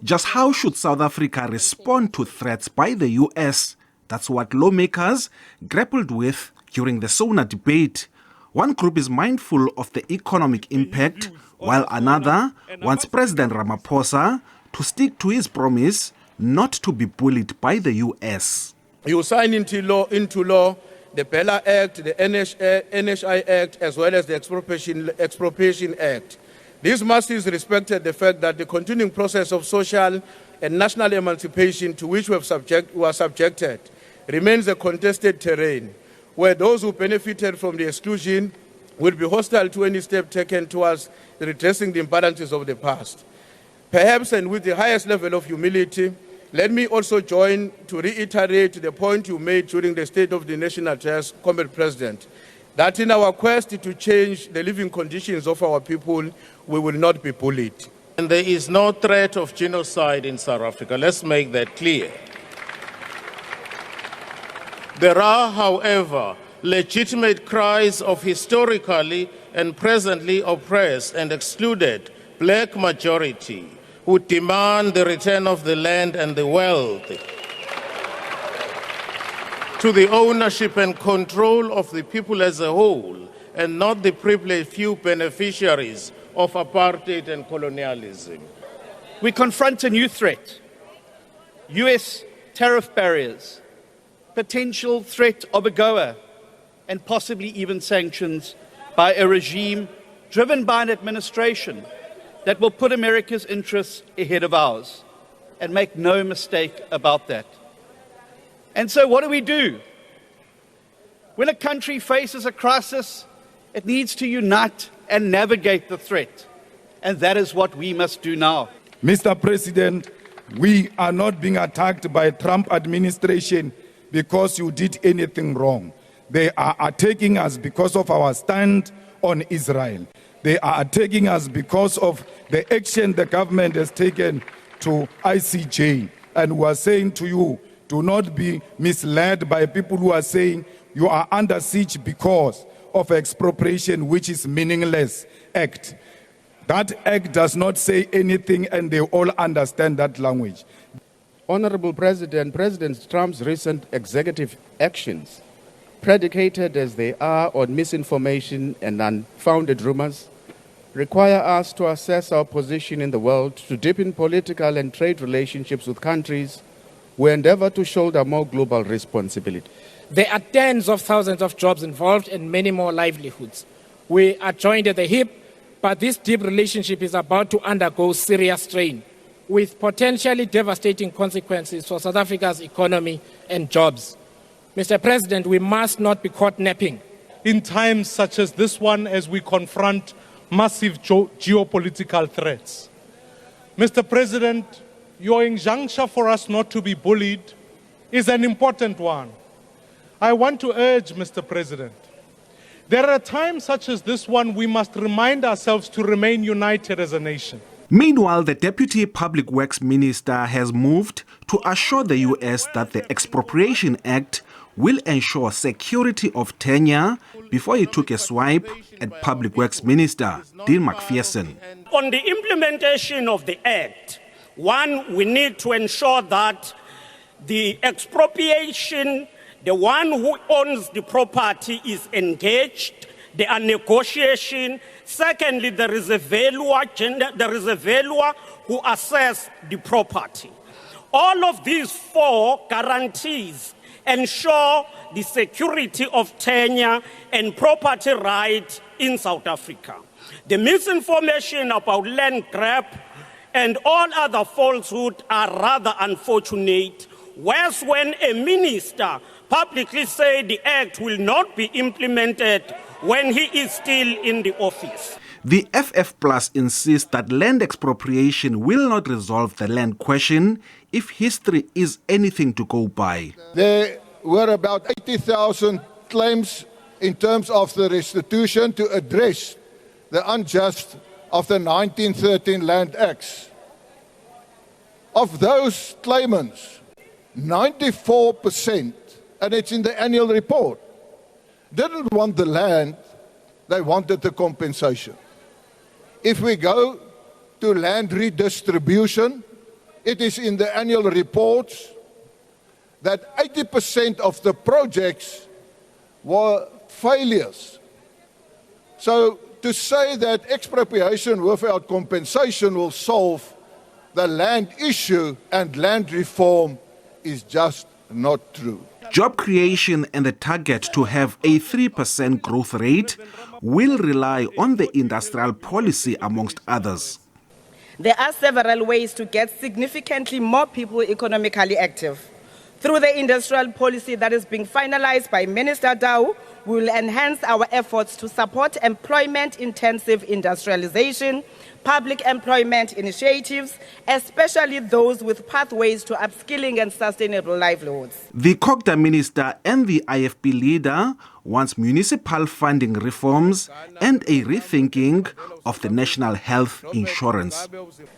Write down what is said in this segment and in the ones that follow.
Just how should South Africa respond to threats by the US? That's what lawmakers grappled with during the SONA debate. One group is mindful of the economic impact, while another wants President Ramaphosa to stick to his promise not to be bullied by the US. You sign into law the Bella Act, the NHI Act, as well as the Expropriation Act. These masses respected the fact that the continuing process of social and national emancipation to which we were subjected remains a contested terrain, where those who benefited from the exclusion will be hostile to any step taken towards redressing the imbalances of the past. Perhaps, and with the highest level of humility, let me also join to reiterate the point you made during the State of the Nation address, Comrade President, that in our quest to change the living conditions of our people, we will not be bullied. And there is no threat of genocide in South Africa. Let's make that clear. There are, however, legitimate cries of historically and presently oppressed and excluded black majority who demand the return of the land and the wealth to the ownership and control of the people as a whole, and not the privileged few beneficiaries of apartheid and colonialism. We confront a new threat: US tariff barriers, potential threat of AGOA, and possibly even sanctions by a regime driven by an administration that will put America's interests ahead of ours. And make no mistake about that. And so what do? When a country faces a crisis, it needs to unite and navigate the threat. And that is what we must do now. Mr. President, we are not being attacked by the Trump administration because you did anything wrong. They are attacking us because of our stand on Israel. They are attacking us because of the action the government has taken to ICJ. And we are saying to you, do not be misled by people who are saying you are under siege because of expropriation, which is meaningless act. That act does not say anything, and they all understand that language. Honorable President, President Trump's recent executive actions, predicated as they are on misinformation and unfounded rumors, require us to assess our position in the world, to deepen political and trade relationships with countries who endeavor to shoulder more global responsibility. There are tens of thousands of jobs involved and many more livelihoods. We are joined at the hip, but this deep relationship is about to undergo serious strain, with potentially devastating consequences for South Africa's economy and jobs. Mr. President, we must not be caught napping. In times such as this one, as we confront massive geopolitical threats. Mr. President, your injunction for us not to be bullied is an important one. I want to urge, Mr. President, there are times such as this one we must remind ourselves to remain united as a nation. Meanwhile, the Deputy Public Works Minister has moved to assure the US that the Expropriation Act will ensure security of tenure before he took a swipe at Public Works Minister Dean McPherson. On the implementation of the Act, one, we need to ensure that the expropriation, the one who owns the property is engaged, there are negotiations. Secondly, there is a valuer who assesses the property. All of these four guarantees ensure the security of tenure and property rights in South Africa. The misinformation about land grab and all other falsehoods are rather unfortunate. Worse, when a minister publicly said the act will not be implemented when he is still in the office. The FF Plus insists that land expropriation will not resolve the land question if history is anything to go by. There were about 80,000 claims in terms of the restitution to address the unjust of the 1913 Land Acts. Of those claimants, 94%, and it's in the annual report, didn't want the land, they wanted the compensation. If we go to land redistribution, it is in the annual reports that 80% of the projects were failures. So to say that expropriation without compensation will solve the land issue and land reform is just not true. Job creation and the target to have a 3% growth rate will rely on the industrial policy, amongst others. There are several ways to get significantly more people economically active. Through the industrial policy that is being finalized by Minister Dau, we will enhance our efforts to support employment-intensive industrialization, public employment initiatives, especially those with pathways to upskilling and sustainable livelihoods. The COGTA minister and the IFP leader wants municipal funding reforms and a rethinking of the national health insurance.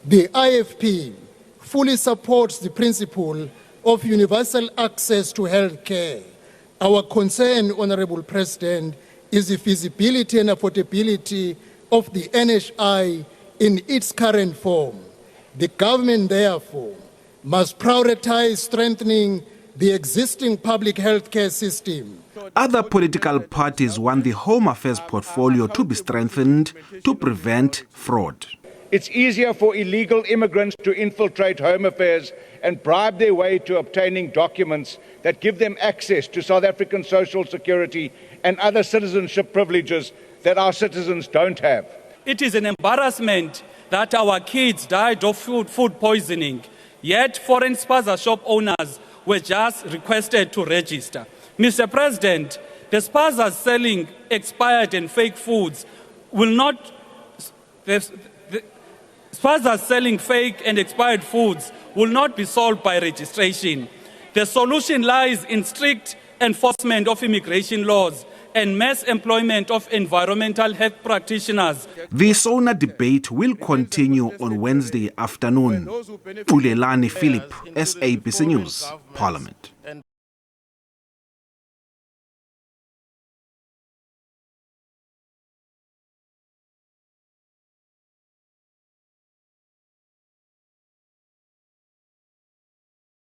The IFP fully supports the principle of universal access to health care. Our concern, Honourable President, is the feasibility and affordability of the NHI in its current form. The government, therefore, must prioritise strengthening the existing public health care system. Other political parties want the Home Affairs portfolio to be strengthened to prevent fraud. It's easier for illegal immigrants to infiltrate Home Affairs and bribe their way to obtaining documents that give them access to South African social security and other citizenship privileges that our citizens don't have. It is an embarrassment that our kids died of food poisoning, yet foreign spaza shop owners were just requested to register. Mr. President, the spazas selling expired and fake foods will not... Spazas selling fake and expired foods will not be solved by registration. The solution lies in strict enforcement of immigration laws and mass employment of environmental health practitioners. The SONA debate will continue on Wednesday afternoon. Tulelani Philip, SABC News, Parliament.